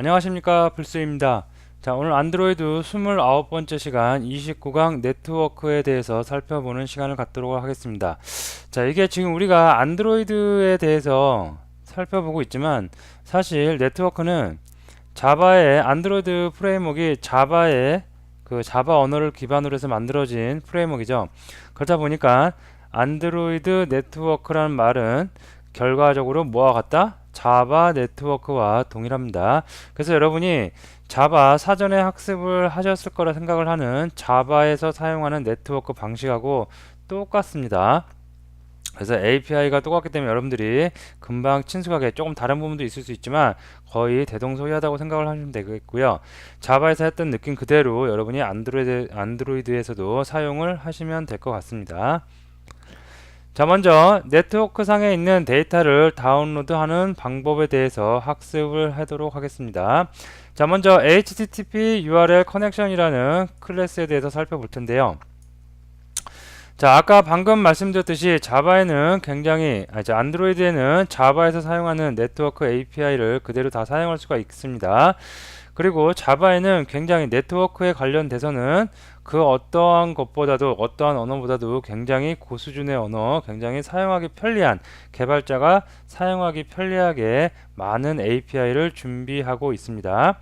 안녕하십니까, 불스입니다. 자, 오늘 안드로이드 29번째 시간 29강 네트워크에 대해서 살펴보는 시간을 갖도록 하겠습니다. 자, 이게 지금 우리가 안드로이드에 대해서 살펴보고 있지만 사실 네트워크는 자바의 안드로이드 프레임워크이 자바의 그 자바 언어를 기반으로 해서 만들어진 프레임워크이죠. 그렇다 보니까 안드로이드 네트워크라는 말은 결과적으로 뭐와 같다? 자바 네트워크와 동일합니다. 그래서 여러분이 자바 사전에 학습을 하셨을 거라 생각을 하는 자바에서 사용하는 네트워크 방식하고 똑같습니다. 그래서 API가 똑같기 때문에 여러분들이 금방 친숙하게, 조금 다른 부분도 있을 수 있지만 거의 대동소이하다고 생각을 하시면 되겠고요. 자바에서 했던 느낌 그대로 여러분이 안드로이드에서도 사용을 하시면 될 것 같습니다. 자, 먼저 네트워크 상에 있는 데이터를 다운로드하는 방법에 대해서 학습을 하도록 하겠습니다. 자, 먼저 HTTP URL 커넥션이라는 클래스에 대해서 살펴볼 텐데요. 자, 아까 방금 말씀드렸듯이 자바에는 안드로이드에는 자바에서 사용하는 네트워크 API를 그대로 다 사용할 수가 있습니다. 그리고 자바에는 굉장히 네트워크에 관련돼서는 그 어떠한 것보다도, 어떠한 언어보다도 굉장히 고수준의 언어, 굉장히 사용하기 편리한, 개발자가 사용하기 편리하게 많은 API를 준비하고 있습니다.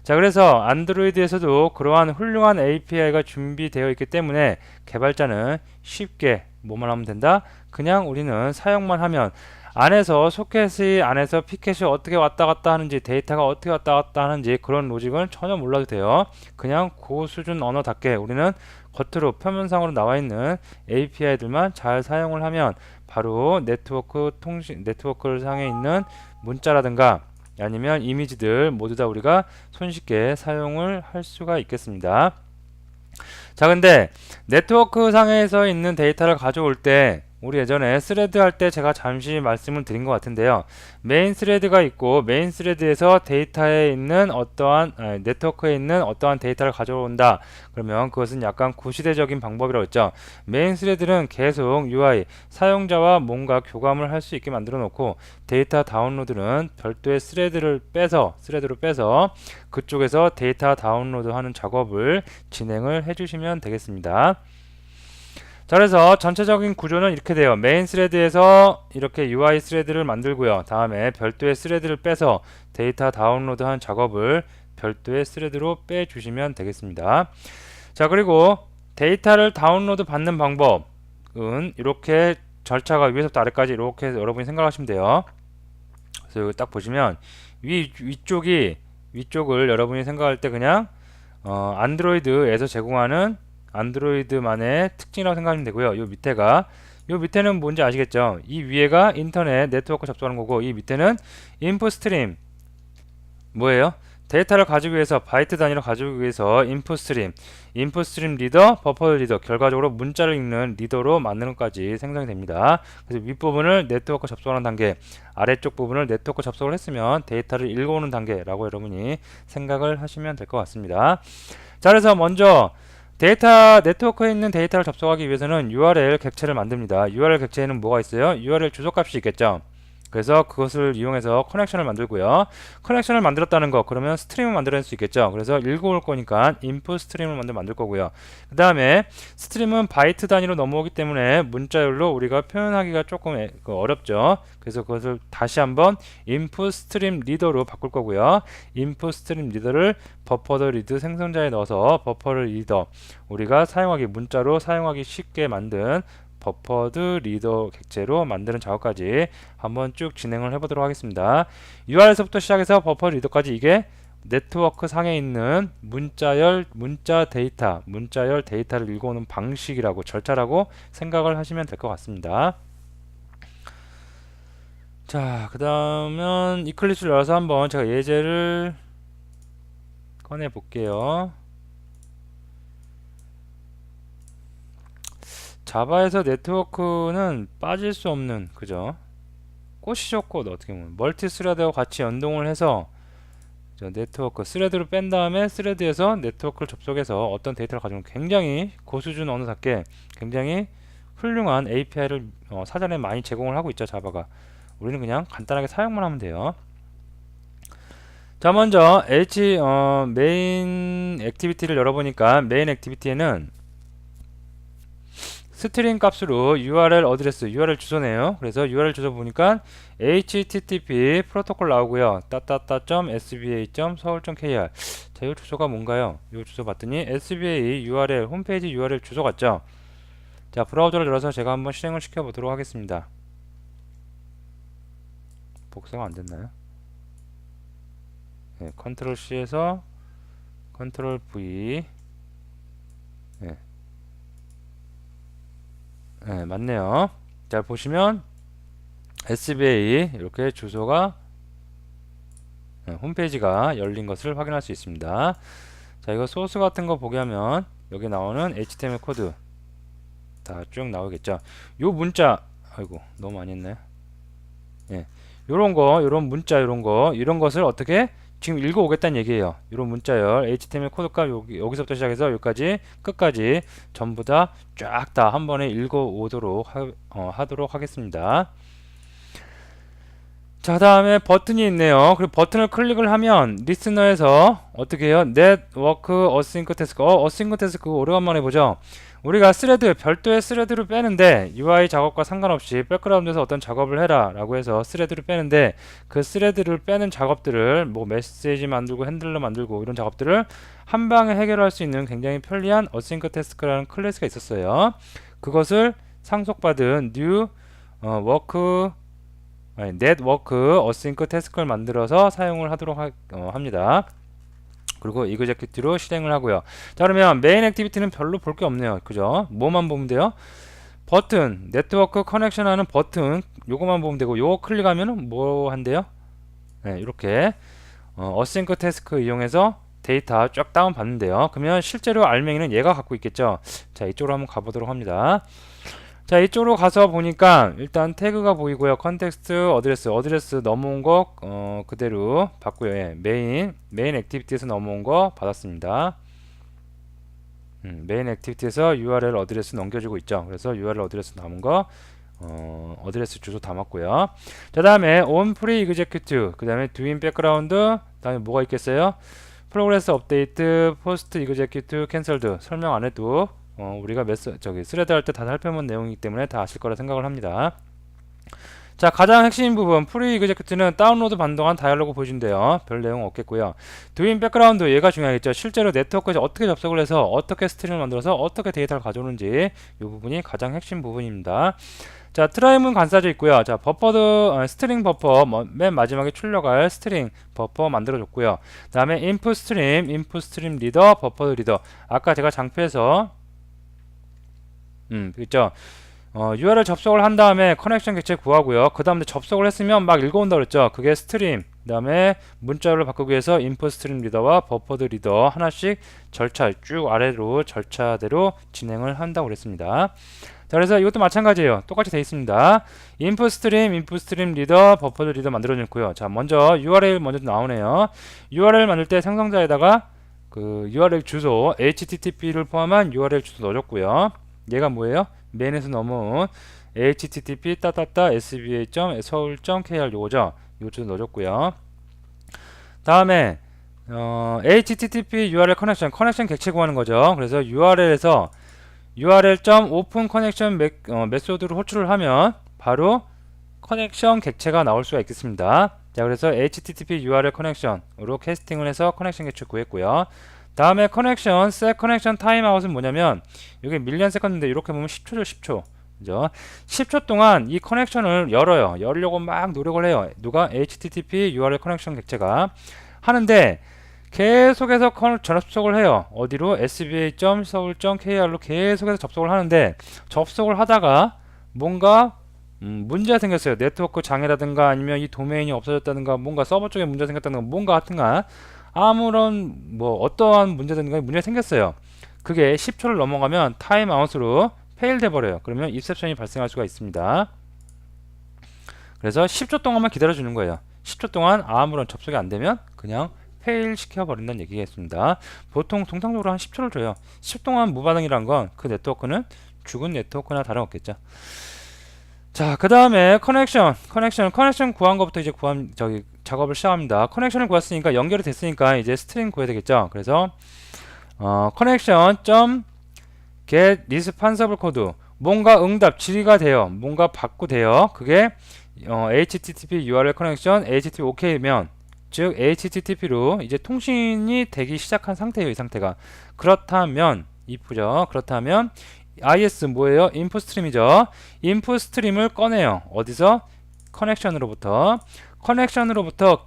자, 그래서 안드로이드에서도 그러한 훌륭한 API가 준비되어 있기 때문에 개발자는 쉽게 뭐만 하면 된다? 그냥 우리는 사용만 하면, 안에서 소켓이 안에서 피켓이 어떻게 왔다 갔다 하는지, 데이터가 어떻게 왔다 갔다 하는지 그런 로직은 전혀 몰라도 돼요. 그냥 고수준 언어답게 우리는 겉으로 표면상으로 나와 있는 API들만 잘 사용을 하면 바로 네트워크 상에 있는 문자라든가 아니면 이미지들 모두 다 우리가 손쉽게 사용을 할 수가 있겠습니다. 자, 근데 네트워크 상에서 있는 데이터를 가져올 때 우리 예전에 스레드 할 때 제가 잠시 말씀을 드린 것 같은데요. 메인 스레드가 있고 메인 스레드에서 데이터에 있는 네트워크에 있는 어떠한 데이터를 가져온다. 그러면 그것은 약간 구시대적인 방법이라고 했죠. 메인 스레드는 계속 UI 사용자와 뭔가 교감을 할 수 있게 만들어 놓고, 데이터 다운로드는 별도의 스레드로 빼서 그쪽에서 데이터 다운로드하는 작업을 진행을 해주시면 되겠습니다. 자, 그래서 전체적인 구조는 이렇게 돼요. 메인 스레드에서 이렇게 UI 스레드를 만들고요. 다음에 별도의 스레드를 빼서 데이터 다운로드한 작업을 별도의 스레드로 빼주시면 되겠습니다. 자, 그리고 데이터를 다운로드 받는 방법은 이렇게 절차가 위에서부터 아래까지 이렇게 여러분이 생각하시면 돼요. 그래서 여기 딱 보시면 위쪽을 여러분이 생각할 때 그냥 안드로이드에서 제공하는 안드로이드만의 특징이라고 생각하면 되고요. 요 밑에는 뭔지 아시겠죠? 이 위에가 인터넷 네트워크 접속하는 거고, 이 밑에는 인풋 스트림 뭐예요? 데이터를 가지기 위해서, 바이트 단위로 가지기 위해서 인풋 스트림 리더, 버퍼 리더, 결과적으로 문자를 읽는 리더로 만드는 것까지 생성이 됩니다. 그래서 윗부분을 네트워크 접속하는 단계, 아래쪽 부분을 네트워크 접속을 했으면 데이터를 읽어오는 단계라고 여러분이 생각을 하시면 될 것 같습니다. 자, 그래서 먼저 네트워크에 있는 데이터를 접속하기 위해서는 URL 객체를 만듭니다. URL 객체에는 뭐가 있어요? URL 주소값이 있겠죠. 그래서 그것을 이용해서 커넥션을 만들고요. 커넥션을 만들었다는 거, 그러면 스트림을 만들어낼 수 있겠죠. 그래서 읽어올 거니까 인풋 스트림을 먼저 만들 거고요. 그 다음에 스트림은 바이트 단위로 넘어오기 때문에 문자열로 우리가 표현하기가 조금 어렵죠. 그래서 그것을 다시 한번 인풋 스트림 리더로 바꿀 거고요. 인풋 스트림 리더를 버퍼드 리드 생성자에 넣어서 버퍼드 리더, 우리가 문자로 사용하기 쉽게 만든 버퍼드 리더 객체로 만드는 작업까지 한번 쭉 진행을 해보도록 하겠습니다. URL에서부터 시작해서 버퍼드 리더까지, 이게 네트워크 상에 있는 문자열 데이터를 읽어오는 방식이라고, 절차라고 생각을 하시면 될 것 같습니다. 자, 그 다음은 이클립스를 열어서 한번 제가 예제를 꺼내 볼게요. 자바에서 네트워크는 빠질 수 없는, 그죠? 꽃이죠, 꽃. 어떻게 보면 멀티 스레드와 같이 연동을 해서 네트워크 스레드로 뺀 다음에 스레드에서 네트워크를 접속해서 어떤 데이터를 가져오는 굉장히 고수준 언어답게 굉장히 훌륭한 API를 사전에 많이 제공을 하고 있죠, 자바가. 우리는 그냥 간단하게 사용만 하면 돼요. 자, 먼저 메인 액티비티를 열어보니까 메인 액티비티에는 스트링 값으로 URL 어드레스, URL 주소네요. 그래서 URL 주소 보니까 HTTP 프로토콜 나오고요. sba.seoul.kr. 자, 이 주소가 뭔가요? 이 주소 봤더니 sba URL, 홈페이지 URL 주소 같죠? 자, 브라우저를 열어서 제가 한번 실행을 시켜 보도록 하겠습니다. 복사가 안 됐나요? 네, 컨트롤 C에서 컨트롤 V. 네, 네, 맞네요. 자, 보시면 SBA 이렇게 주소가 홈페이지가 열린 것을 확인할 수 있습니다. 자, 이거 소스 같은 거 보게 하면 여기 나오는 HTML 코드 다 쭉 나오겠죠. 요 문자, 아이고 너무 많이 했나요? 예, 요런 거, 요런 문자, 요런 거, 이런 것을 어떻게 지금 읽어오겠다는 얘기예요. 요런 문자열 HTML 코드값 여기서부터 시작해서 여기까지 끝까지 전부 다 쫙 다 한 번에 읽어오도록 하도록 하겠습니다. 자, 다음에 버튼이 있네요. 그리고 버튼을 클릭을 하면 리스너에서 어떻게 해요? 네트워크 어싱크 태스크. 어싱크 태스크 오래간만에 보죠. 우리가 스레드, 별도의 스레드를 빼는데 UI 작업과 상관없이 백그라운드에서 어떤 작업을 해라 라고 해서 스레드를 빼는데 그 스레드를 빼는 작업들을 뭐 메시지 만들고 핸들러 만들고 이런 작업들을 한 방에 해결할 수 있는 굉장히 편리한 어싱크 태스크라는 클래스가 있었어요. 그것을 상속받은 new work 네트워크 어싱크 태스크를 만들어서 사용을 하도록 합니다. 그리고 이그제큐티로 실행을 하고요. 자, 그러면 메인 액티비티는 별로 볼 게 없네요. 그죠? 뭐만 보면 돼요? 버튼, 네트워크 커넥션 하는 버튼 요거만 보면 되고 요거 클릭하면은 뭐 한대요? 네, 이렇게 어싱크 태스크 이용해서 데이터 쫙 다운 받는데요. 그러면 실제로 알맹이는 얘가 갖고 있겠죠. 자, 이쪽으로 한번 가보도록 합니다. 자, 이쪽으로 가서 보니까 일단 태그가 보이고요. 컨텍스트, 어드레스 넘어온 거 그대로 받고요. 예, 메인 액티비티에서 넘어온 거 받았습니다. 메인 액티비티에서 URL 어드레스 넘겨주고 있죠. 그래서 URL 어드레스 남은 거 어드레스 주소 담았고요. 자, 다음에 on pre execute, 그 다음에 doing background, 다음에 뭐가 있겠어요? 프로그레스 업데이트, 포스트 execute, canceled. 설명 안 해도 우리가 스레드 할 때 다 살펴본 내용이기 때문에 다 아실 거라 생각을 합니다. 자, 가장 핵심 부분 프리 이그제큐트는 다운로드 반동한 다이얼로그 보여준대요. 별 내용 없겠고요. 도인 백그라운드 얘가 중요하겠죠. 실제로 네트워크에 어떻게 접속을 해서 어떻게 스트링을 만들어서 어떻게 데이터를 가져오는지 이 부분이 가장 핵심 부분입니다. 자, 트라이문 관사져 있고요. 자, 스트링 버퍼 맨 마지막에 출력할 스트링 버퍼 만들어줬고요. 그 다음에 인풋 스트림 리더, 버퍼 리더. 아까 제가 장표에서 그렇죠. URL 접속을 한 다음에 커넥션 객체 구하고요. 그 다음에 접속을 했으면 막 읽어온다 그랬죠. 그게 스트림. 그 다음에 문자로 바꾸기 위해서 인풋 스트림 리더와 버퍼드 리더 하나씩 절차 쭉 아래로 절차대로 진행을 한다고 그랬습니다. 자, 그래서 이것도 마찬가지예요. 똑같이 되어 있습니다. 인풋 스트림 리더, 버퍼드 리더 만들어줬고요. 자, 먼저 URL 먼저 나오네요. URL 만들 때 생성자에다가 그 URL 주소 HTTP를 포함한 URL 주소 넣어줬고요. 얘가 뭐예요? 메인에서 넘어온 http sba.seoul.kr 요거죠. 요 주소 넣어줬고요. 다음에 http URL 커넥션 객체 구하는 거죠. 그래서 URL에서 url.open 커넥션 메소드로 호출을 하면 바로 커넥션 객체가 나올 수가 있겠습니다. 자, 그래서 http URL 커넥션으로 캐스팅을 해서 커넥션 객체 구했고요. 다음에 set 커넥션 타임아웃은 뭐냐면 여기 밀리언 세컨드인데 이렇게 보면 10초죠. 10초. 그죠? 10초 동안 이 커넥션을 열려고 막 노력을 해요. 누가? http URL 커넥션 객체가 하는데 계속해서 접속을 해요. 어디로? sba.seoul.kr로 계속해서 접속을 하는데 접속을 하다가 뭔가 문제가 생겼어요. 네트워크 장애라든가 아니면 이 도메인이 없어졌다든가 뭔가 서버 쪽에 문제가 생겼다든가 뭔가 하여튼간 아무런 어떠한 문제가 생겼어요. 그게 10초를 넘어가면 타임아웃으로 페일 돼버려요. 그러면 입셉션이 발생할 수가 있습니다. 그래서 10초 동안만 기다려주는 거예요. 10초 동안 아무런 접속이 안 되면 그냥 페일 시켜버린다는 얘기겠습니다. 보통 통상적으로 한 10초를 줘요. 10초 동안 무반응이란 건 그 네트워크는 죽은 네트워크나 다름없겠죠. 자, 그 다음에 커넥션 구한 것부터 이제 작업을 시작합니다. 커넥션을 구했으니까 연결이 됐으니까 이제 스트링 구해야 되겠죠. 그래서 커넥션 점 get responsible code 뭔가 응답 질의가 돼요. 뭔가 받고 돼요. 그게 HTTP URL 커넥션 HTTP OK면 즉 HTTP로 이제 통신이 되기 시작한 상태예요. 이 상태가 그렇다면 if죠. 그렇다면 IS 뭐예요? 인풋 스트림이죠. 인풋 스트림을 꺼내요. 어디서? 커넥션으로부터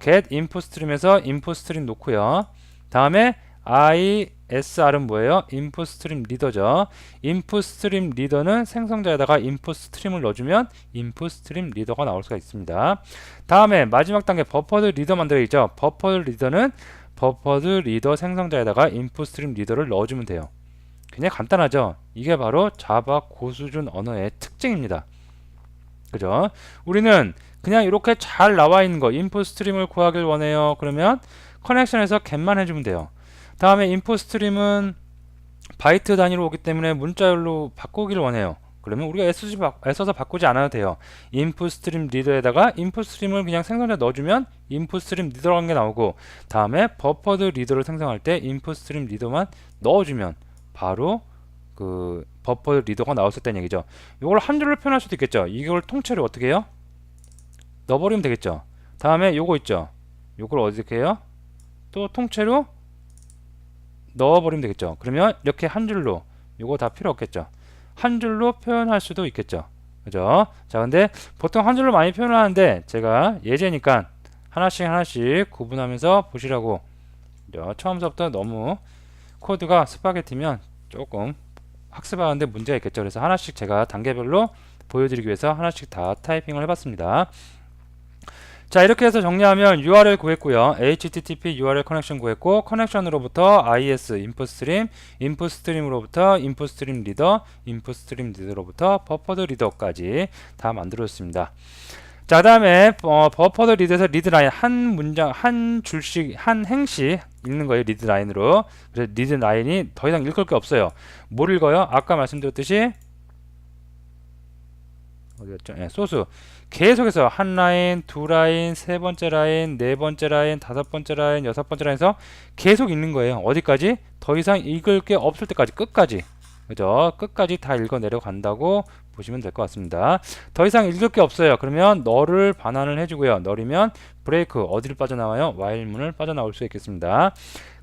get input 스트림에서 인풋 스트림 놓고요. 다음에 ISR은 뭐예요? 인풋 스트림 리더죠. 인풋 스트림 리더는 생성자에다가 인풋 스트림을 넣어주면 인풋 스트림 리더가 나올 수가 있습니다. 다음에 마지막 단계 버퍼드 리더 만들어야죠. 버퍼드 리더는 버퍼드 리더 생성자에다가 인풋 스트림 리더를 넣어주면 돼요. 굉장히 간단하죠. 이게 바로 자바 고수준 언어의 특징입니다. 그죠? 우리는 그냥 이렇게 잘 나와 있는 거 인풋 스트림을 구하길 원해요. 그러면 커넥션에서 get만 해주면 돼요. 다음에 인풋 스트림은 바이트 단위로 오기 때문에 문자열로 바꾸길 원해요. 그러면 우리가 애써서 바꾸지 않아도 돼요. 인풋 스트림 리더에다가 인풋 스트림을 그냥 생성자 넣어주면 인풋 스트림 리더라는 게 나오고 다음에 버퍼드 리더를 생성할 때 인풋 스트림 리더만 넣어주면 바로 그 버퍼드 리더가 나올 수 있다는 얘기죠. 이걸 한 줄로 표현할 수도 있겠죠. 이걸 통째로 어떻게 해요? 넣어버리면 되겠죠. 다음에 요거 있죠. 요걸 어떻게 해요? 또 통째로 넣어버리면 되겠죠. 그러면 이렇게 한 줄로 요거 다 필요 없겠죠. 한 줄로 표현할 수도 있겠죠. 그죠? 자, 근데 보통 한 줄로 많이 표현하는데 제가 예제니까 하나씩 구분하면서 보시라고. 처음부터 너무 코드가 스파게티면 조금 학습하는데 문제가 있겠죠. 그래서 하나씩 제가 단계별로 보여드리기 위해서 하나씩 다 타이핑을 해봤습니다. 자, 이렇게 해서 정리하면 URL 구했고요. HTTP URL 커넥션 구했고 커넥션으로부터 IS 인풋 스트림, 인풋 스트림으로부터 인풋 스트림 리더, 인풋 스트림 리더로부터 버퍼드 리더까지 다 만들어졌습니다. 자, 그다음에 버퍼드 리드에서 리드 라인 한 문장 한 줄씩 한 행씩 읽는 거예요. 리드 라인으로. 그래서 리드 라인이 더 이상 읽을 게 없어요. 뭘 읽어요? 아까 말씀드렸듯이 어디였죠? 네, 소스 계속해서 한 라인, 두 라인, 세 번째 라인, 네 번째 라인, 다섯 번째 라인, 여섯 번째 라인에서 계속 읽는 거예요. 어디까지? 더 이상 읽을 게 없을 때까지 끝까지. 그죠? 끝까지 다 읽어 내려간다고 보시면 될 것 같습니다. 더 이상 읽을 게 없어요. 그러면 널을 반환을 해주고요. 널이면 브레이크 어디를 빠져나와요? while문을 빠져나올 수 있겠습니다.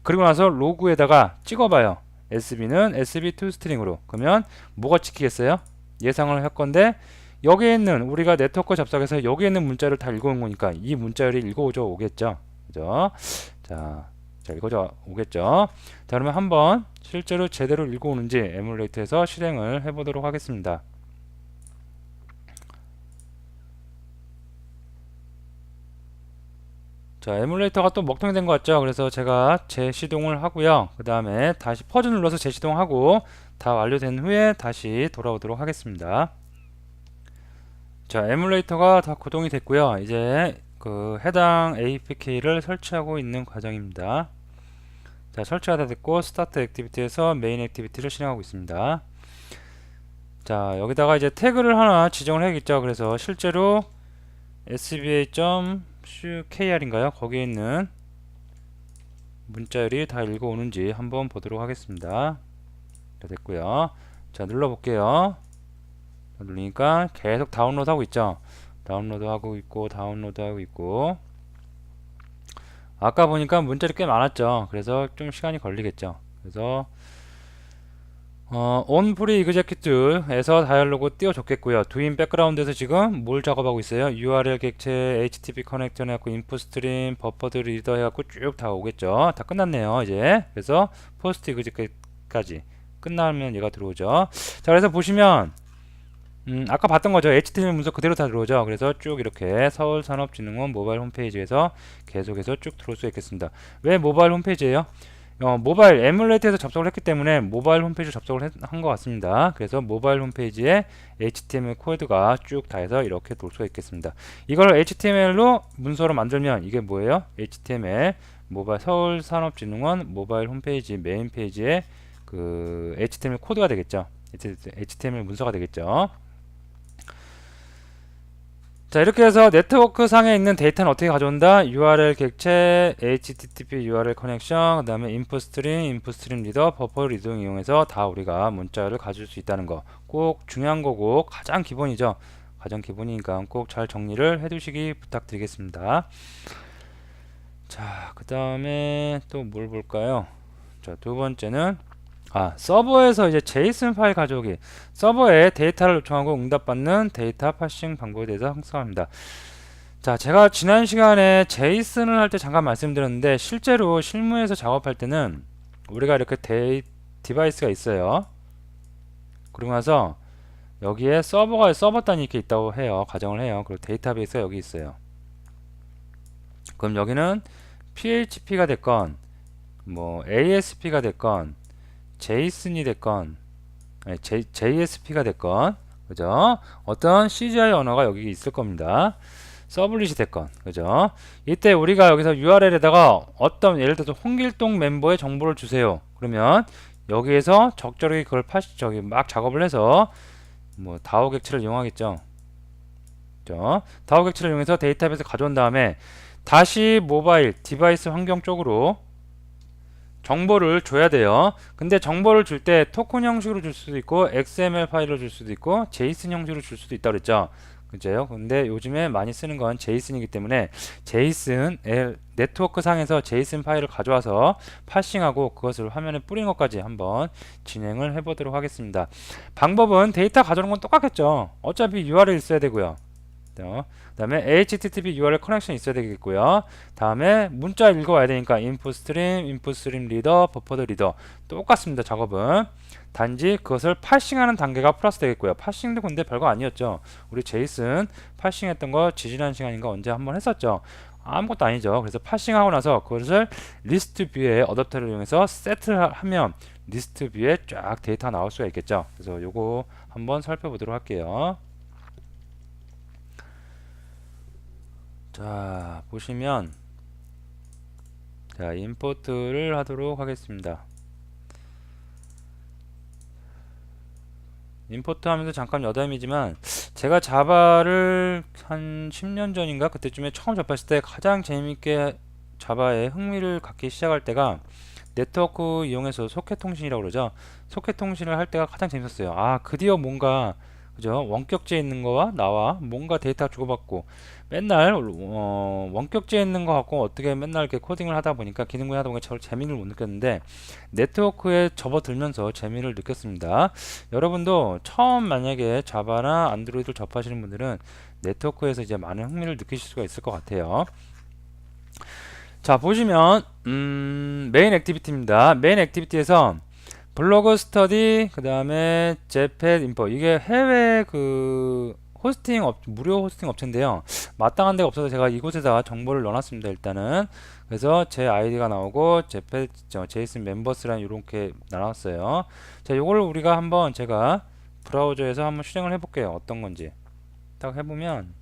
그리고 나서 로그에다가 찍어봐요. SB는 SB2스트링으로. 그러면 뭐가 찍히겠어요? 예상을 할 건데 여기에 있는 우리가 네트워크 접속해서 여기에 있는 문자를 다 읽어온 거니까 이 문자열이 읽어오죠 오겠죠. 그죠? 자, 읽어져 오겠죠. 자, 그러면 한번 실제로 제대로 읽어오는지 에뮬레이터에서 실행을 해보도록 하겠습니다. 자, 에뮬레이터가 또 먹통이 된 것 같죠. 그래서 제가 재시동을 하고요. 그 다음에 다시 퍼즈 눌러서 재시동하고 다 완료된 후에 다시 돌아오도록 하겠습니다. 자, 에뮬레이터가 다 구동이 됐고요. 이제 그 해당 APK를 설치하고 있는 과정입니다. 자, 설치가 다 됐고 스타트 액티비티에서 메인 액티비티를 실행하고 있습니다. 자, 여기다가 이제 태그를 하나 지정을 해야겠죠. 그래서 실제로 sba.kr인가요? 거기에 있는 문자열이 다 읽어오는지 한번 보도록 하겠습니다. 자, 됐고요. 자, 눌러볼게요. 누르니까 계속 다운로드 하고 있죠. 다운로드 하고 있고 아까 보니까 문자들이 꽤 많았죠. 그래서 좀 시간이 걸리겠죠. 그래서 on free executive에서 다이얼로그 띄워줬겠고요. doing background에서 지금 뭘 작업하고 있어요? URL 객체, HTTP 커넥션 해갖고 인풋 스트림, 버퍼드 리더 해갖고 쭉 다 오겠죠. 다 끝났네요. 이제 그래서 post executive까지 끝나면 얘가 들어오죠. 자, 그래서 보시면 아까 봤던 거죠. HTML 문서 그대로 다 들어오죠. 그래서 쭉 이렇게 서울산업진흥원 모바일 홈페이지에서 계속해서 쭉 들어올 수 있겠습니다. 왜 모바일 홈페이지예요? 모바일 에뮬레이터에서 접속을 했기 때문에 모바일 홈페이지로 접속을 한 것 같습니다. 그래서 모바일 홈페이지에 HTML 코드가 쭉 다 해서 이렇게 돌 수가 있겠습니다. 이걸 HTML로 문서로 만들면 이게 뭐예요? HTML 모바일 서울산업진흥원 모바일 홈페이지 메인 페이지에 그 HTML 코드가 되겠죠. HTML 문서가 되겠죠. 자, 이렇게 해서 네트워크 상에 있는 데이터는 어떻게 가져온다? URL 객체, HTTP URL 커넥션, 그 다음에 인풋 스트림 리더, 버퍼 리딩 이용해서 다 우리가 문자를 가질 수 있다는 거. 꼭 중요한 거고 가장 기본이죠. 가장 기본이니까 꼭 잘 정리를 해두시기 부탁드리겠습니다. 자, 그 다음에 또 뭘 볼까요? 자, 두 번째는 서버에서 이제 제이슨 파일 가져오기. 서버에 데이터를 요청하고 응답받는 데이터 파싱 방법에 대해서 학습합니다. 자, 제가 지난 시간에 제이슨을 할 때 잠깐 말씀드렸는데 실제로 실무에서 작업할 때는 우리가 이렇게 디바이스가 있어요. 그러고 나서 여기에 서버 단위 이렇게 있다고 해요. 가정을 해요. 그리고 데이터베이스가 여기 있어요. 그럼 여기는 PHP가 됐건 뭐 ASP가 됐건 제이슨이 됐건 JSP가 됐건 그죠? 어떤 CGI 언어가 여기 있을 겁니다. 서블릿이 됐건 그죠? 이때 우리가 여기서 URL에다가 어떤 예를 들어서 홍길동 멤버의 정보를 주세요. 그러면 여기에서 적절하게 그걸 막 작업을 해서 뭐 다오 객체를 이용하겠죠. 그죠? 다오 객체를 이용해서 데이터베이스 가져온 다음에 다시 모바일 디바이스 환경 쪽으로 정보를 줘야 돼요. 근데 정보를 줄 때 토큰 형식으로 줄 수도 있고 XML 파일로 줄 수도 있고 제이슨 형식으로 줄 수도 있다 그랬죠. 그죠? 근데 요즘에 많이 쓰는 건 제이슨이기 때문에 제이슨 네트워크 상에서 제이슨 파일을 가져와서 파싱하고 그것을 화면에 뿌리는 것까지 한번 진행을 해보도록 하겠습니다. 방법은 데이터 가져오는 건 똑같겠죠. 어차피 URL 있어야 되고요. 그 다음에 HTTP URL 커넥션 있어야 되겠고요. 다음에 문자 읽어와야 되니까 인풋 스트림 리더, 버퍼드 리더 똑같습니다. 작업은 단지 그것을 파싱하는 단계가 플러스 되겠고요. 파싱도 근데 별거 아니었죠. 우리 제이슨 파싱했던 거 지지난 시간인가 언제 한번 했었죠. 아무것도 아니죠. 그래서 파싱하고 나서 그것을 리스트 뷰에 어댑터를 이용해서 세트하면 리스트 뷰에 쫙 데이터가 나올 수가 있겠죠. 그래서 요거 한번 살펴보도록 할게요. 자, 보시면 자, 임포트를 하도록 하겠습니다. 임포트 하면서 잠깐 여담이지만 제가 자바를 한 10년 전인가 그때쯤에 처음 접했을 때 가장 재밌게 자바에 흥미를 갖기 시작할 때가 네트워크 이용해서 소켓 통신이라고 그러죠. 소켓 통신을 할 때가 가장 재밌었어요. 드디어 뭔가 그죠? 원격지에 있는 거와 나와 뭔가 데이터 주고받고 맨날 원격지에 있는 거 갖고 어떻게 맨날 이렇게 코딩을 하다 보니까 기능을 하다 보니까 저 재미를 못 느꼈는데 네트워크에 접어들면서 재미를 느꼈습니다. 여러분도 처음 만약에 자바나 안드로이드를 접하시는 분들은 네트워크에서 이제 많은 흥미를 느끼실 수가 있을 것 같아요. 자, 보시면 메인 액티비티입니다. 메인 액티비티에서 블로그 스터디 그 다음에 제펫 인포 이게 해외 그 무료 호스팅 업체인데요. 마땅한 데가 없어서 제가 이곳에다 정보를 넣어놨습니다. 일단은 그래서 제 아이디가 나오고 제펫 제이슨 멤버스라는 이렇게 나눴어요. 자, 요거를 우리가 한번 제가 브라우저에서 한번 실행을 해볼게요. 어떤 건지 딱 해보면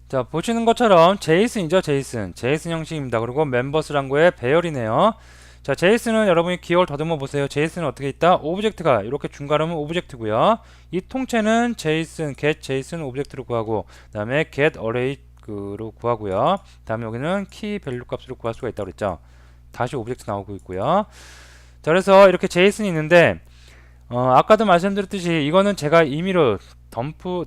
자, 보시는 것처럼 제이슨이죠. 제이슨 형식입니다. 그리고 멤버스란 거에 배열이네요. 자, 제이슨은 여러분이 기억을 더듬어 보세요. 제이슨은 어떻게 있다? 오브젝트가 이렇게 중괄호면 오브젝트고요. 이 통째는 제이슨, get 제이슨 오브젝트로 구하고 그 다음에 get array로 구하고요. 그 다음에 여기는 key 밸류 값으로 구할 수가 있다고 그랬죠. 다시 오브젝트 나오고 있고요. 자, 그래서 이렇게 제이슨이 있는데 아까도 말씀드렸듯이 이거는 제가 임의로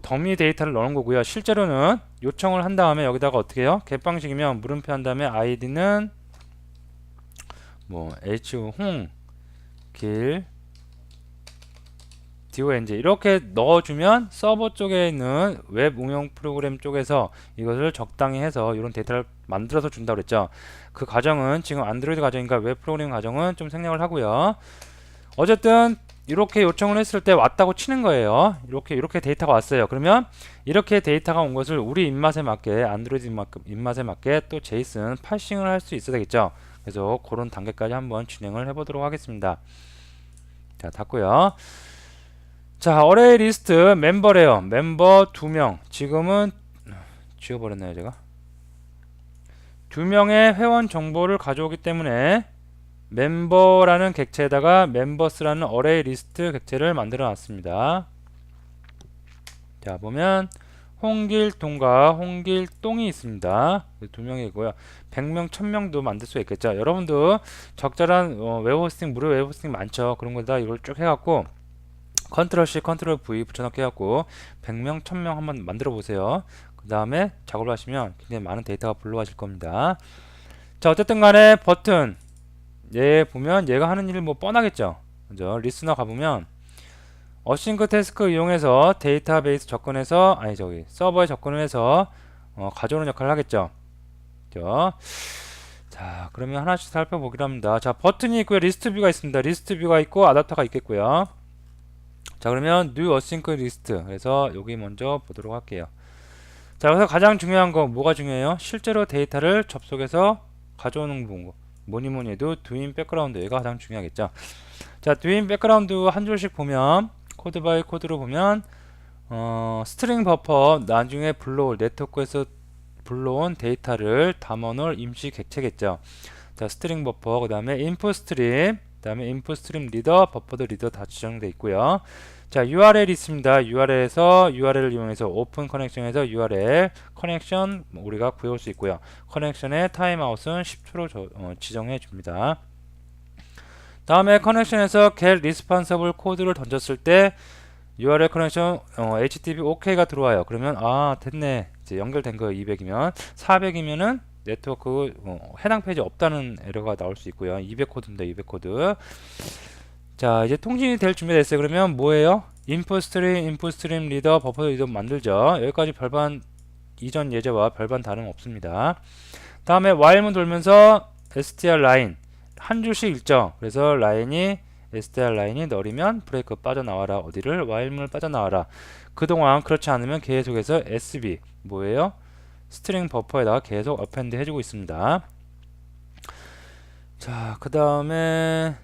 더미 데이터를 넣은 거고요. 실제로는 요청을 한 다음에 여기다가 어떻게 해요? get 방식이면 물음표 한 다음에 id는 뭐 홍, 길, dong 이렇게 넣어주면 서버 쪽에 있는 웹 응용 프로그램 쪽에서 이것을 적당히 해서 이런 데이터를 만들어서 준다고 그랬죠. 그 과정은 지금 안드로이드 과정인가 웹 프로그램 과정은 좀 생략을 하고요. 어쨌든 이렇게 요청을 했을 때 왔다고 치는 거예요. 이렇게 데이터가 왔어요. 그러면 이렇게 데이터가 온 것을 우리 입맛에 맞게 안드로이드 입맛에 맞게 또 제이슨 파싱을 할 수 있어야 되겠죠. 그래서 그런 단계까지 한번 진행을 해보도록 하겠습니다. 자, 닫고요. 자, 어레이 리스트 멤버래요. 멤버 2명. 지금은 지워버렸나요, 제가? 2명의 회원 정보를 가져오기 때문에 멤버라는 객체에다가 멤버스라는 어레이 리스트 객체를 만들어 놨습니다. 자, 보면 홍길동과 홍길동이 있습니다. 두 명이고요. 100명, 1000명도 만들 수 있겠죠. 여러분도 적절한 웹 호스팅, 무료 웹 호스팅 많죠. 그런 거다 이걸 쭉 해갖고 컨트롤 C, 컨트롤 V 붙여넣기 해갖고 100명, 1000명 한번 만들어 보세요. 그 다음에 작업을 하시면 굉장히 많은 데이터가 불러와질 겁니다. 자, 어쨌든 간에 버튼 얘 보면 얘가 하는 일 뭐 뻔하겠죠. 그죠? 리스너 가보면 어싱크 태스크 이용해서 데이터베이스 접근해서 아니 저기 서버에 접근을 해서 가져오는 역할을 하겠죠. 그죠? 자, 그러면 하나씩 살펴보기로 합니다. 자, 버튼이 있고요. 리스트 뷰가 있습니다. 리스트 뷰가 있고 아답터가 있겠고요. 자, 그러면 new async list 그래서 여기 먼저 보도록 할게요. 자, 여기서 가장 중요한 거 뭐가 중요해요? 실제로 데이터를 접속해서 가져오는 거. 뭐니 해도 doing background 얘가 가장 중요하겠죠. 자, doing background 한 줄씩 보면 코드 바이 코드로 보면 스트링 버퍼 나중에 불러올 네트워크에서 불러온 데이터를 담아놓을 임시 객체겠죠. 자, 스트링 버퍼 그 다음에 인풋 스트림 그 다음에 인풋 스트림 리더 버퍼드 리더 다 지정되어 있고요. 자, URL 있습니다. URL에서 URL을 이용해서 오픈 커넥션에서 URL 커넥션 우리가 구해올 수 있고요. 커넥션의 타임아웃은 10초로 지정해 줍니다. 다음에 커넥션에서 get responsible 코드를 던졌을 때 URL 커넥션 HTTP OK가 들어와요. 그러면 아 됐네. 이제 연결된 거 200이면 400이면은 네트워크 해당 페이지 없다는 에러가 나올 수 있고요. 200코드입니다. 200코드. 자, 이제 통신이 될 준비가 됐어요. 그러면 뭐예요? 인풋 스트림 리더 버퍼 리더 만들죠. 여기까지 별반 이전 예제와 별반 다름 없습니다. 다음에 while문 돌면서 str 라인 한 줄씩 읽죠. 그래서 라인이 str 라인이 널이면 브레이크 빠져나와라. 어디를? while문을 빠져나와라. 그동안 그렇지 않으면 계속해서 sb 뭐예요? 스트링 버퍼에다가 계속 append 해주고 있습니다. 자, 그 다음에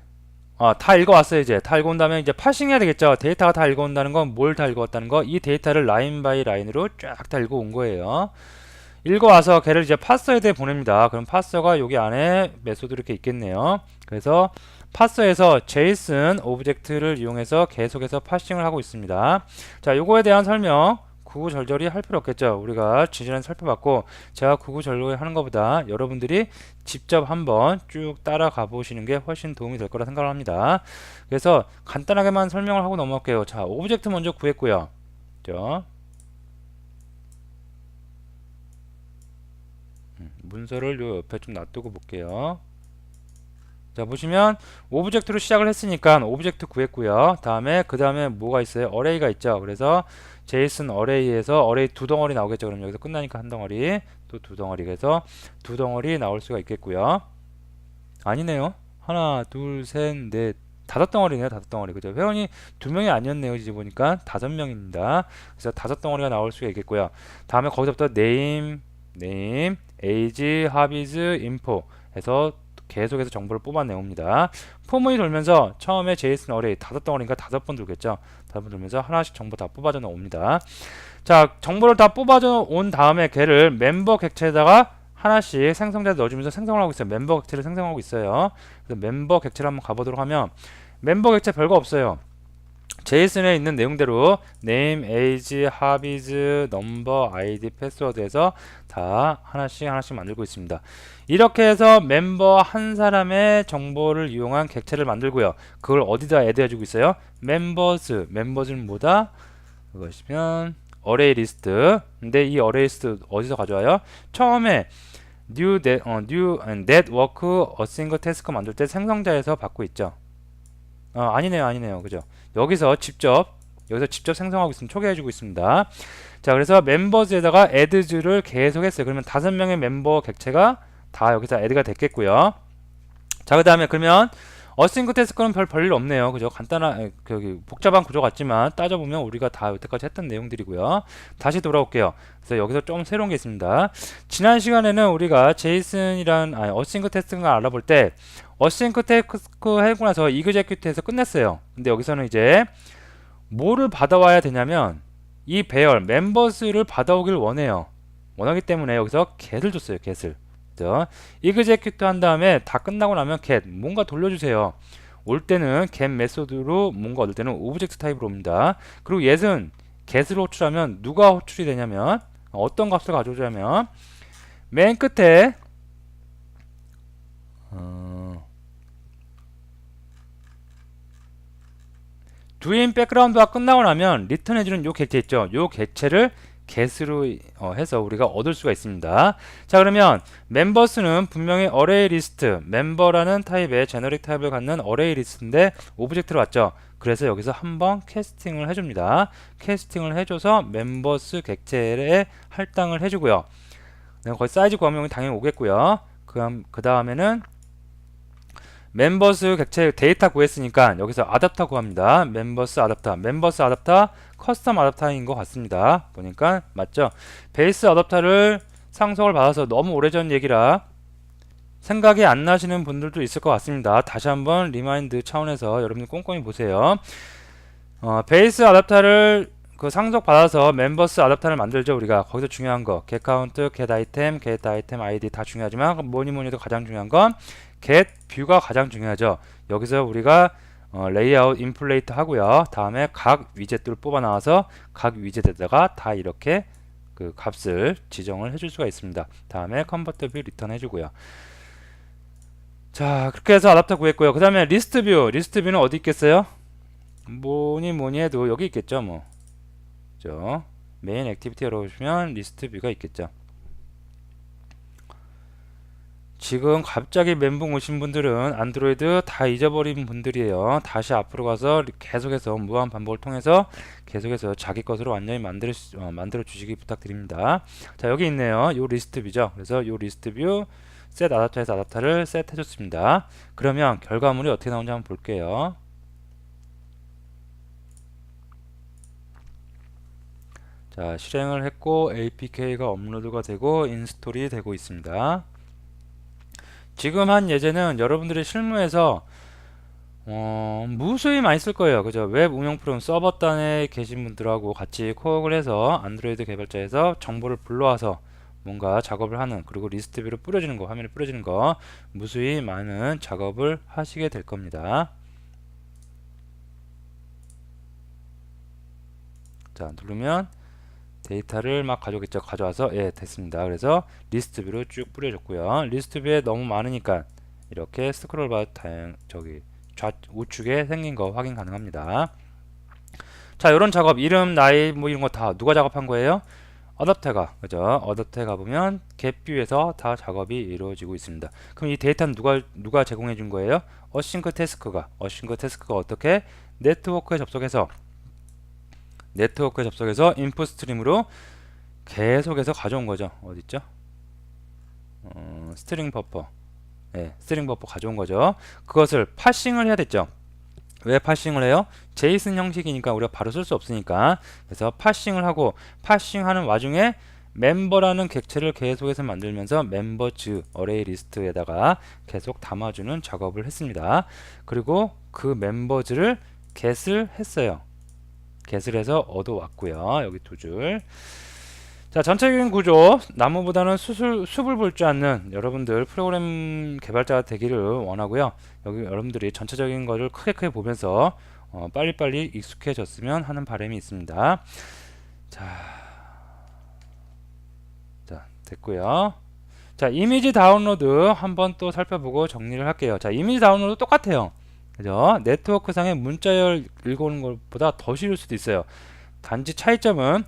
다 읽어왔어요. 이제 다 읽어온 다음에 이제 파싱 해야 되겠죠. 데이터가 다 읽어온다는 건 뭘 다 읽어왔다는 거? 이 데이터를 라인 바이 라인으로 쫙 다 읽어온 거예요. 읽어와서 걔를 이제 파서에다 보냅니다. 그럼 파서가 여기 안에 메소드 이렇게 있겠네요. 그래서 파서에서 JSON 오브젝트를 이용해서 계속해서 파싱을 하고 있습니다. 자, 요거에 대한 설명 구구절절히 할 필요 없겠죠. 우리가 지난번에 살펴봤고 제가 구구절절히 하는 것보다 여러분들이 직접 한번 쭉 따라가 보시는 게 훨씬 도움이 될 거라 생각을 합니다. 그래서 간단하게만 설명을 하고 넘어갈게요. 자, 오브젝트 먼저 구했고요. 그죠? 문서를 요 옆에 좀 놔두고 볼게요. 자, 보시면 오브젝트로 시작을 했으니까 오브젝트 구했고요. 그 다음에 뭐가 있어요? 어레이가 있죠. 그래서 JSON 어레이에서 어레이 두 덩어리 나오겠죠. 그럼 여기서 끝나니까 한 덩어리 또 두 덩어리 그래서 두 덩어리 나올 수가 있겠고요. 아니네요. 하나 둘셋넷 다섯 덩어리네요. 다섯 덩어리 그죠? 회원이 두 명이 아니었네요. 이제 보니까 5명입니다. 그래서 다섯 덩어리가 나올 수가 있겠고요. 다음에 거기서부터 name age, hobbies, info 해서 계속해서 정보를 뽑아내옵니다. 포문이 돌면서 처음에 JSON 어레이 다섯 덩어리니까 5번 돌겠죠. 5번 돌면서 하나씩 정보 다 뽑아져 나옵니다. 자, 정보를 다 뽑아져 온 다음에 걔를 멤버 객체에다가 하나씩 생성자에 넣어주면서 생성을 하고 있어요. 멤버 객체를 생성하고 있어요. 그래서 멤버 객체를 한번 가보도록 하면 멤버 객체 별거 없어요. JSON에 있는 내용대로 name, age, hobbies, number, id, 패스워드에서 다 하나씩 만들고 있습니다. 이렇게 해서 멤버 한 사람의 정보를 이용한 객체를 만들고요. 그걸 어디다 애드 해주고 있어요? 멤버즈는 뭐다? 그것이면 어레이 리스트. 근데 이 어레이 리스트 어디서 가져와요? 처음에 new network async task 만들 때 생성자에서 받고 있죠. 아니네요. 그죠? 여기서 직접 생성하고 있으면 초기화해주고 있습니다. 자, 그래서 멤버즈에다가 add를 계속 했어요. 그러면 5명의 멤버 객체가 다 여기서 add가 됐겠고요. 자, 그 다음에 그러면 어싱크 태스크는 별 볼일 없네요. 그죠? 간단한 복잡한 구조 같지만 따져보면 우리가 다 여태까지 했던 내용들이고요. 다시 돌아올게요. 그래서 여기서 좀 새로운 게 있습니다. 지난 시간에는 우리가 JSON이란 어싱크 태스크를 알아볼 때 어싱크 태스크 하고 나서 이그제큐트에서 끝냈어요. 근데 여기서는 이제 뭐를 받아와야 되냐면 이 배열 멤버스를 받아오길 원하기 때문에 여기서 get을 줬어요. get을 그죠? execute 한 다음에 다 끝나고 나면 get 뭔가 돌려주세요. 올 때는 get 메소드로 뭔가 얻을 때는 오브젝트 타입으로 옵니다. 그리고 get은 get을 호출하면 누가 호출이 되냐면 어떤 값을 가져오자면 맨 끝에 do인 백그라운드가 끝나고 나면 리턴해주는 요 객체 있죠. 요 객체를 get으로 해서 우리가 얻을 수가 있습니다. 자, 그러면 멤버스는 분명히 array list, 멤버라는 타입의 제너릭 타입을 갖는 array list인데 오브젝트로 왔죠. 그래서 여기서 한번 캐스팅을 해줍니다. 캐스팅을 해줘서 멤버스 객체에 할당을 해주고요. 거기 사이즈 구하면 당연히 오겠고요. 그 다음에는 멤버스 객체 데이터 구했으니까 여기서 아답터 구합니다. 멤버스 아답터, 멤버스 아답터, 커스텀 아답터인 것 같습니다. 보니까 맞죠? 베이스 아답터를 상속을 받아서 너무 오래전 얘기라 생각이 안 나시는 분들도 있을 것 같습니다. 다시 한번 리마인드 차원에서 여러분들 꼼꼼히 보세요. 베이스 아답터를 그 상속 받아서 멤버스 아답터를 만들죠. 우리가 거기서 중요한 거 get count, get item, get item id 다 중요하지만 뭐니 해도 가장 중요한 건 get 뷰가 가장 중요하죠. 여기서 우리가 레이아웃 인플레이트 하고요. 다음에 각 위젯들을 뽑아 나와서 각 위젯에다가 다 이렇게 그 값을 지정을 해줄 수가 있습니다. 다음에 컨버터 뷰 리턴 해주고요. 자, 그렇게 해서 아답터 구했고요. 그 다음에 리스트 뷰는 어디 있겠어요? 뭐니 해도 여기 있겠죠. 뭐 그죠? 메인 액티비티 열어보시면 리스트 뷰가 있겠죠. 지금 갑자기 멘붕 오신 분들은 안드로이드 다 잊어버린 분들이에요. 다시 앞으로 가서 계속해서 무한 반복을 통해서 계속해서 자기 것으로 완전히 만들어 주시기 부탁드립니다. 자, 여기 있네요. 요 리스트 뷰죠. 그래서 요 리스트 뷰 셋 아답터에서 아답터를 셋 해줬습니다. 그러면 결과물이 어떻게 나오는지 한번 볼게요. 자, 실행을 했고 APK가 업로드가 되고 인스톨이 되고 있습니다. 지금 한 예제는 여러분들이 실무에서 무수히 많이 쓸 거예요. 그죠? 웹 운영 프로그램 서버단에 계신 분들하고 같이 코업을 해서 안드로이드 개발자에서 정보를 불러와서 뭔가 작업을 하는, 그리고 리스트 뷰로 뿌려주는 거, 화면에 뿌려주는 거 무수히 많은 작업을 하시게 될 겁니다. 자, 누르면 데이터를 막 가져오겠죠. 가져와서 예, 됐습니다. 그래서 리스트 뷰로 쭉 뿌려줬고요. 리스트 뷰에 너무 많으니까 이렇게 스크롤 바 우측에 생긴 거 확인 가능합니다. 자, 이런 작업 이름, 나이 뭐 이런 거 다 누가 작업한 거예요? 어댑터가, 그죠? 어댑터에 가보면 겟뷰에서 다 작업이 이루어지고 있습니다. 그럼 이 데이터는 누가 제공해 준 거예요? 어싱크 태스크가 어떻게 네트워크에 접속해서 인풋 스트림으로 계속해서 가져온 거죠. 어딨죠? 스트링 버퍼. 네, 스트링 버퍼 가져온 거죠. 그것을 파싱을 해야 됐죠. 왜 파싱을 해요? 제이슨 형식이니까 우리가 바로 쓸 수 없으니까. 그래서 파싱을 하고, 파싱하는 와중에 멤버라는 객체를 계속해서 만들면서 멤버즈 어레이 리스트에다가 계속 담아주는 작업을 했습니다. 그리고 그 멤버즈를 get을 했어요. get을 해서 얻어왔고요. 여기 두 줄. 자, 전체적인 구조, 나무보다는 숲을 볼 줄 아는 여러분들 프로그램 개발자가 되기를 원하고요. 여기 여러분들이 전체적인 것을 크게 보면서 빨리빨리 익숙해졌으면 하는 바람이 있습니다. 자, 됐고요. 자, 이미지 다운로드 한번 또 살펴보고 정리를 할게요. 자, 이미지 다운로드 똑같아요. 그죠? 네트워크상의 문자열 읽어오는 것보다 더 쉬울 수도 있어요. 단지 차이점은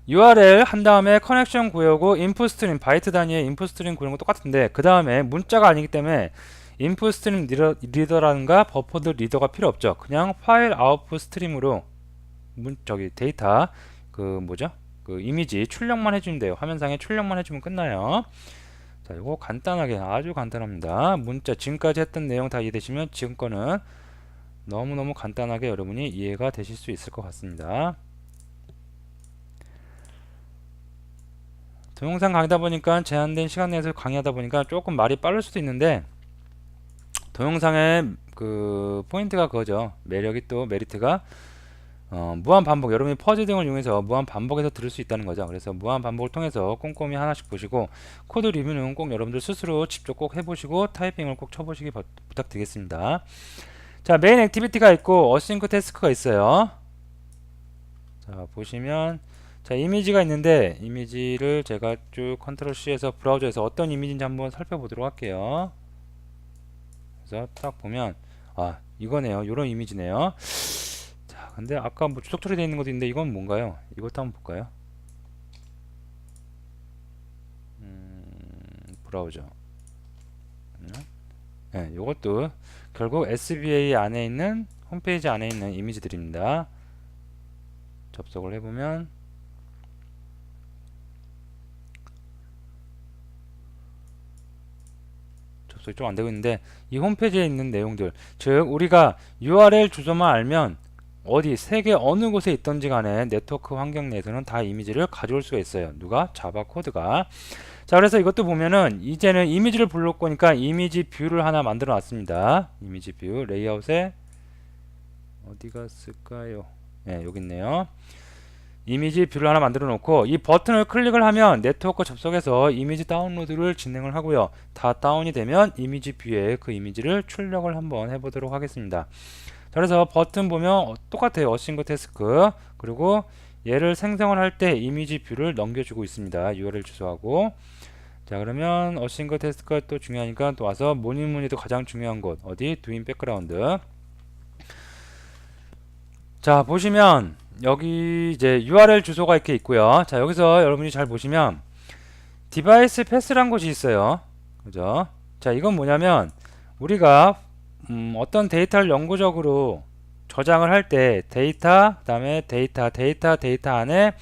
URL 한 다음에 커넥션 구해오고 인풋 스트림 바이트 단위의 인풋 스트림 구하는 거 똑같은데 그 다음에 문자가 아니기 때문에 인풋 스트림 리더라든가 버퍼드 리더가 필요 없죠. 그냥 파일 아웃풋 스트림으로 데이터 그 이미지 출력만 해주면 돼요. 화면상에 출력만 해주면 끝나요. 자, 이거 간단하게 아주 간단합니다. 문자 지금까지 했던 내용 다 이해되시면 지금 거는 너무너무 간단하게 여러분이 이해가 되실 수 있을 것 같습니다. 동영상 강의다 보니까 제한된 시간 내에서 강의하다 보니까 조금 말이 빠를 수도 있는데 동영상의 그 포인트가 그거죠. 매력이 또 메리트가 무한 반복, 여러분이 퍼즐 등을 이용해서 무한 반복해서 들을 수 있다는 거죠. 그래서 무한 반복을 통해서 꼼꼼히 하나씩 보시고 코드 리뷰는 꼭 여러분들 스스로 직접 꼭 해보시고 타이핑을 꼭 쳐보시기 부탁드리겠습니다. 자, 메인 액티비티가 있고 어싱크 태스크가 있어요. 자, 보시면 자, 이미지가 있는데 이미지를 제가 쭉 컨트롤 C에서 브라우저에서 어떤 이미지인지 한번 살펴보도록 할게요. 그래서 딱 보면 이거네요. 요런 이미지네요. 자, 근데 아까 뭐 주석 처리되어 있는 것도 있는데 이건 뭔가요? 이것도 한번 볼까요? 브라우저. 네, 요것도 결국 SBA 안에 있는 홈페이지 안에 있는 이미지들입니다. 접속을 해보면 접속이 좀 안되고 있는데 이 홈페이지에 있는 내용들, 즉 우리가 URL 주소만 알면 어디 세계 어느 곳에 있던지 간에 네트워크 환경 내에서는 다 이미지를 가져올 수가 있어요. 누가? 자바 코드가. 자, 그래서 이것도 보면은 이제는 이미지를 불러올 거니까 이미지 뷰를 하나 만들어 놨습니다. 이미지 뷰 레이아웃에 어디가 쓸까요? 네, 여기 있네요. 이미지 뷰를 하나 만들어 놓고 이 버튼을 클릭을 하면 네트워크 접속해서 이미지 다운로드를 진행을 하고요. 다 다운이 되면 이미지 뷰에 그 이미지를 출력을 한번 해보도록 하겠습니다. 자, 그래서 버튼 보면 똑같아요. 어싱크 태스크. 그리고 얘를 생성을 할 때 이미지 뷰를 넘겨주고 있습니다. URL 주소하고. 자, 그러면 어싱크 태스크가 또 중요하니까 또 와서 뭐니뭐니도 가장 중요한 곳 어디? 도인 백그라운드. 자, 보시면 여기 이제 URL 주소가 이렇게 있고요. 자, 여기서 여러분이 잘 보시면 디바이스 패스란 곳이 있어요. 그죠? 자, 이건 뭐냐면 우리가 어떤 데이터를 영구적으로 저장을 할 때 데이터, 그 다음에 데이터 안에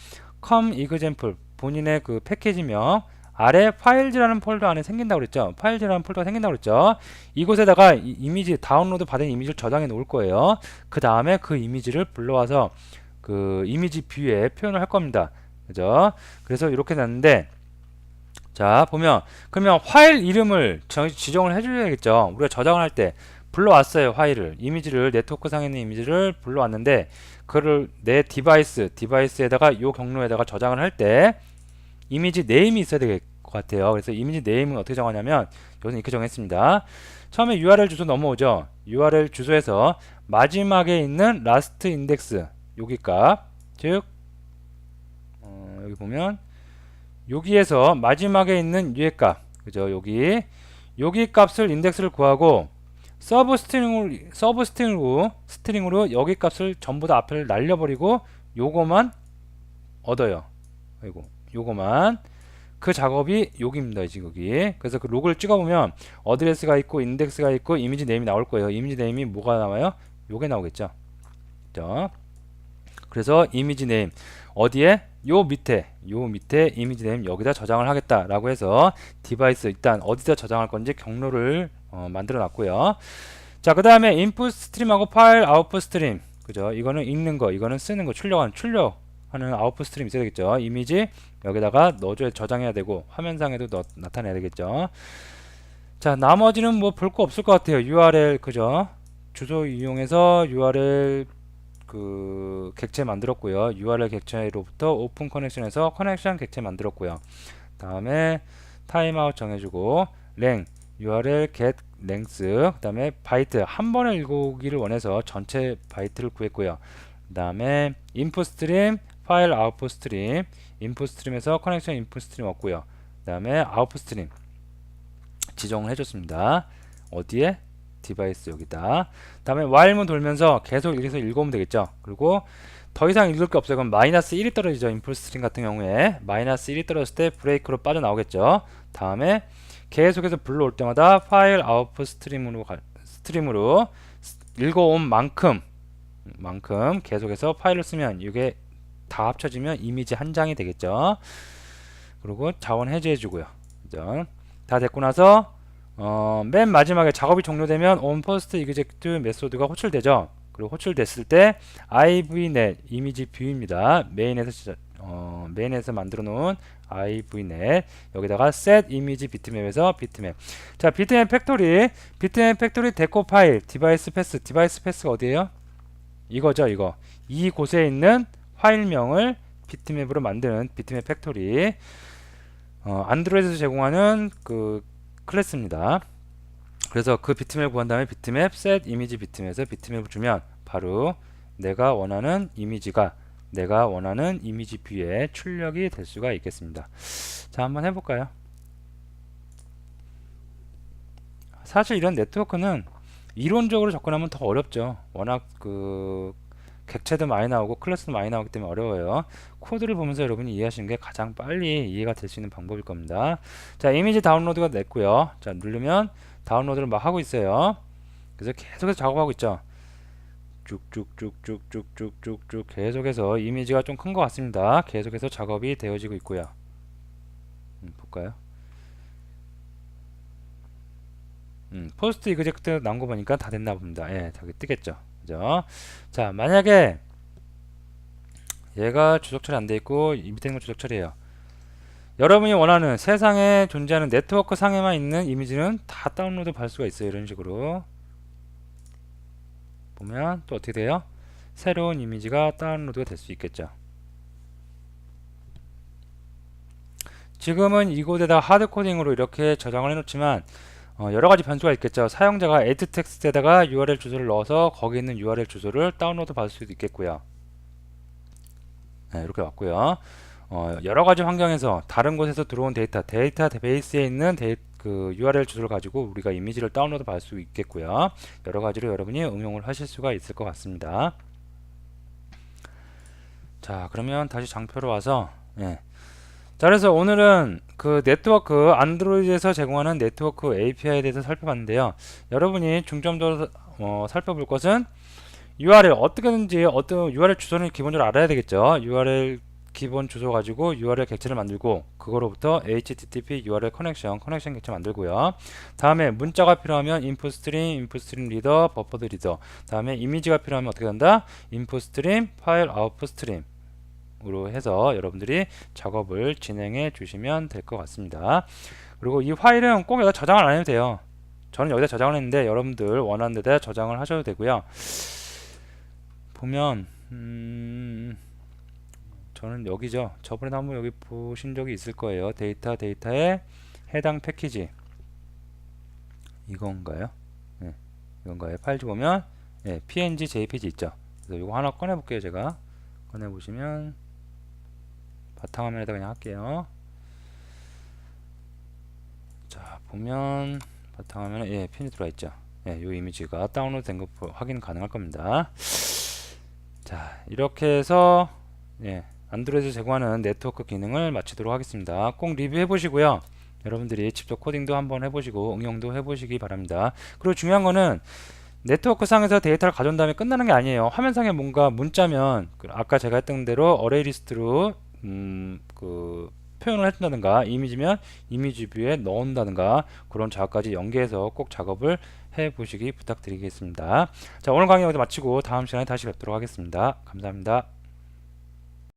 com example 본인의 그 패키지명 아래 파일즈라는 폴더 안에 생긴다고 그랬죠. 파일즈라는 폴더가 생긴다고 그랬죠. 이곳에다가 이미지 다운로드 받은 이미지를 저장해 놓을 거예요. 그 다음에 그 이미지를 불러와서 그 이미지 뷰에 표현을 할 겁니다. 그죠? 그래서 이렇게 놨는데 자, 보면 그러면 파일 이름을 지정을 해줘야겠죠. 우리가 저장을 할 때 불러왔어요. 파일을 이미지를 네트워크 상에 있는 이미지를 불러왔는데 그를 내 디바이스에다가 요 경로에다가 저장을 할 때 이미지 네임이 있어야 될 것 같아요. 그래서 이미지 네임은 어떻게 정하냐면 여기서 이렇게 정했습니다. 처음에 URL 주소 넘어오죠. URL 주소에서 마지막에 있는 라스트 인덱스 여기 값, 즉 여기 보면 여기에서 마지막에 있는 위에 값, 그죠? 여기 값을 인덱스를 구하고 스트링으로 여기 값을 전부 다 앞을 날려버리고 요거만 얻어요. 아이고, 요거만 그 작업이 여기입니다. 지금 여기. 그래서 그 로그를 찍어보면 어드레스가 있고 인덱스가 있고 이미지 네임이 나올 거예요. 이미지 네임이 뭐가 나와요? 요게 나오겠죠. 그죠? 그래서 이미지 네임 어디에? 요 밑에 이미지 네임 여기다 저장을 하겠다라고 해서 디바이스 일단 어디다 저장할 건지 경로를 만들어 놨고요. 자, 그 다음에 인풋 스트림하고 파일 아웃풋 스트림, 그죠? 이거는 읽는 거, 이거는 쓰는 거, 출력하는 아웃풋 스트림 있어야 되겠죠. 이미지 여기다가 넣어줘야 저장해야 되고 화면상에도 나타내야 되겠죠. 자, 나머지는 뭐 볼 거 없을 것 같아요. URL, 그죠? 주소 이용해서 URL 그 객체 만들었고요. URL 객체로부터 오픈 커넥션에서 커넥션 객체 만들었고요. 다음에 타임아웃 정해주고 랭 URL get length, 그 다음에 바이트 한 번에 읽어오기를 원해서 전체 바이트를 구했고요. 그 다음에 인풋 스트림 파일 아웃풋 스트림, 인풋 스트림에서 커넥션 인풋 스트림 얻고요. 그 다음에 아웃풋 스트림 지정을 해줬습니다. 어디에? 디바이스 여기다. 다음에 while문 돌면서 계속 여기서 읽어오면 되겠죠. 그리고 더 이상 읽을 게 없어요. 그럼 마이너스 1이 떨어지죠. 인풋 스트림 같은 경우에 마이너스 1이 떨어졌을 때 브레이크로 빠져나오겠죠. 다음에 계속해서 불러올 때마다 파일 아웃풋 스트림으로 읽어온 만큼 계속해서 파일을 쓰면 이게 다 합쳐지면 이미지 한 장이 되겠죠. 그리고 자원 해제해주고요. 그죠? 다 됐고 나서 맨 마지막에 작업이 종료되면 onPostExec 메소드가 호출되죠. 그리고 호출됐을 때 ivnet 이미지 뷰입니다. 메인에서 만들어 놓은 ivnet 여기다가 set image bitmap에서 bitmap. 자, bitmap 팩토리 데코 파일 디바이스 패스가 어디에요? 이거죠, 이거. 이곳에 있는 파일명을 비트맵으로 만드는 비트맵 팩토리. 안드로이드에서 제공하는 그 클래스입니다. 그래서 그 비트맵 구한 다음에 비트맵 set 이미지 비트맵에서 비트맵을 주면 바로 내가 원하는 이미지가 내가 원하는 이미지 뷰에 출력이 될 수가 있겠습니다. 자, 한번 해볼까요? 사실 이런 네트워크는 이론적으로 접근하면 더 어렵죠. 워낙 그 객체도 많이 나오고 클래스도 많이 나오기 때문에 어려워요. 코드를 보면서 여러분이 이해하시는 게 가장 빨리 이해가 될 수 있는 방법일 겁니다. 자, 이미지 다운로드가 됐고요. 자, 누르면 다운로드를 막 하고 있어요. 그래서 계속해서 작업하고 있죠. 쭉쭉쭉쭉쭉쭉쭉쭉 계속해서 이미지가 좀 큰 것 같습니다. 계속해서 작업이 되어지고 있고요. 볼까요? 포스트 이그젝트 나온 거 보니까 다 됐나 봅니다. 예, 저기 뜨겠죠. 그죠? 자, 만약에 얘가 주석 처리 안 돼 있고 이 밑에 있는 거 주석 처리해요. 여러분이 원하는 세상에 존재하는 네트워크 상에만 있는 이미지는 다 다운로드 받을 수가 있어요. 이런 식으로 보면 또 어떻게 돼요? 새로운 이미지가 다운로드가 될 수 있겠죠. 지금은 이곳에다 하드코딩으로 이렇게 저장을 해놓지만 여러가지 변수가 있겠죠. 사용자가 add 텍스트에다가 URL 주소를 넣어서 거기 있는 URL 주소를 다운로드 받을 수도 있겠고요. 네, 이렇게 왔고요. 여러가지 환경에서 다른 곳에서 들어온 데이터베이스에 있는 그 URL 주소를 가지고 우리가 이미지를 다운로드 받을 수 있겠고요. 여러가지로 여러분이 응용을 하실 수가 있을 것 같습니다. 자, 그러면 다시 장표로 와서 예. 자, 그래서 오늘은 그 네트워크 안드로이드에서 제공하는 네트워크 API에 대해서 살펴봤는데요. 여러분이 중점적으로 살펴볼 것은 URL 어떻게든지 어떤 URL 주소는 기본적으로 알아야 되겠죠. URL 기본 주소 가지고 URL 객체를 만들고 그거로부터 HTTP URL 커넥션 객체 만들고요. 다음에 문자가 필요하면 인풋 스트림 리더, 버퍼드 리더. 다음에 이미지가 필요하면 어떻게 된다? 인풋 스트림, 파일 아웃풋 스트림. 으로 해서 여러분들이 작업을 진행해 주시면 될 것 같습니다. 그리고 이 파일은 꼭 여기다 저장을 안 해도 돼요. 저는 여기다 저장을 했는데 여러분들 원하는 데다 저장을 하셔도 되고요. 보면 저는 여기죠. 저번에도 한번 여기 보신 적이 있을 거예요. 데이터에 해당 패키지 이건가요? 네, 이건가요? 파일지 보면 네, png, jpg 있죠. 그래서 이거 하나 꺼내 볼게요. 제가 꺼내 보시면 바탕화면에다 그냥 할게요. 자, 보면 바탕화면에 예, 핀이 들어와 있죠. 예, 이 이미지가 다운로드 된 거 확인 가능할 겁니다. 자, 이렇게 해서 예, 안드로이드 제공하는 네트워크 기능을 마치도록 하겠습니다. 꼭 리뷰해 보시고요. 여러분들이 직접 코딩도 한번 해보시고 응용도 해보시기 바랍니다. 그리고 중요한 거는 네트워크 상에서 데이터를 가져온 다음에 끝나는 게 아니에요. 화면상에 뭔가 문자면 아까 제가 했던 대로 어레이 리스트로 그 표현을 해준다든가 이미지면 이미지 뷰에 넣는다든가 그런 작업까지 연계해서 꼭 작업을 해 보시기 부탁드리겠습니다. 자, 오늘 강의 여기서 마치고 다음 시간에 다시 뵙도록 하겠습니다. 감사합니다.